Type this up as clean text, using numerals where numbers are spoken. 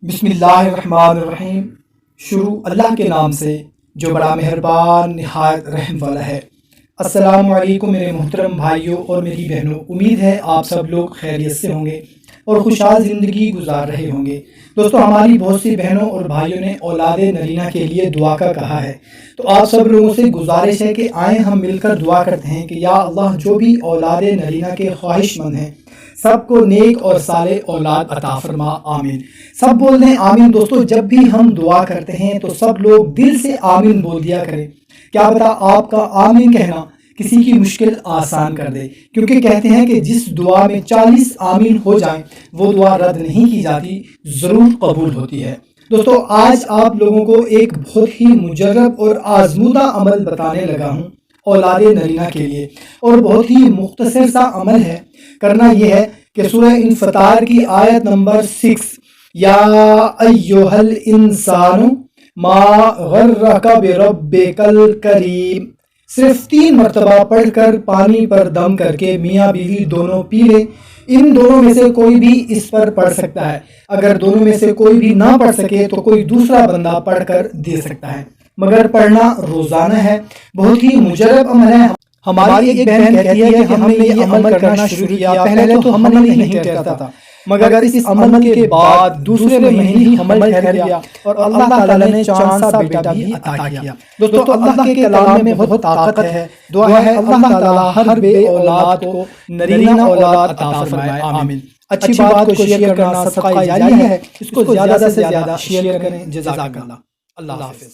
بسم اللہ الرحمن الرحیم۔ شروع اللہ کے نام سے جو بڑا مہربان نہایت رحم والا ہے۔ السلام علیکم میرے محترم بھائیوں اور میری بہنوں، امید ہے آپ سب لوگ خیریت سے ہوں گے اور خوشحال زندگی گزار رہے ہوں گے۔ دوستو، ہماری بہت سی بہنوں اور بھائیوں نے اولاد نرینہ کے لیے دعا کا کہا ہے، تو آپ سب لوگوں سے گزارش ہے کہ آئیں ہم مل کر دعا کرتے ہیں کہ یا اللہ، جو بھی اولاد نرینہ کے خواہش مند ہیں سب کو نیک اور صالح اولاد عطا فرما، آمین۔ سب بول دیں آمین۔ دوستو، جب بھی ہم دعا کرتے ہیں تو سب لوگ دل سے آمین بول دیا کریں، کیا پتا آپ کا آمین کہنا کسی کی مشکل آسان کر دے، کیونکہ کہتے ہیں کہ جس دعا میں 40 آمین ہو جائیں وہ دعا رد نہیں کی جاتی، ضرور قبول ہوتی ہے۔ دوستو، آج آپ لوگوں کو ایک بہت ہی مجرب اور آزمودہ عمل بتانے لگا ہوں اولاد نرینہ کے لیے، اور بہت ہی مختصر سا عمل ہے۔ کرنا یہ ہے کہ سورہ انفطار کی آیت نمبر 6، یا ایہا الانسان ما غرک بربک الکریم، صرف 3 مرتبہ پڑھ کر پانی پر دم کر کے میاں بیوی دونوں پی لے۔ ان دونوں میں سے کوئی بھی اس پر پڑھ سکتا ہے، اگر دونوں میں سے کوئی بھی نہ پڑھ سکے تو کوئی دوسرا بندہ پڑھ کر دے سکتا ہے، مگر پڑھنا روزانہ ہے۔ بہت ہی مجرب عمل ہے۔ ہماری ایک بہن کہتی ہے کہ ہم نے یہ عمل کرنا شروع کیا، پہلے تو حمل نہیں ٹھہرتا تھا، مگر اس عمل کے بعد دوسرے مہینے ہی حمل ٹھہر گیا اور اللہ تعالیٰ نے چاند سا بیٹا بھی عطا کیا۔ دوستو، اللہ کے کلام میں بہت طاقت ہے۔ دعا ہے اللہ تعالیٰ ہر بے اولاد کو نرینہ اولاد عطا فرمائے، آمین۔ اچھی بات کو شیئر کرنا صدقہ جاریہ ہے، اس کو زیادہ سے زیادہ شیئر کریں۔ جزاک اللہ۔ اللہ حافظ۔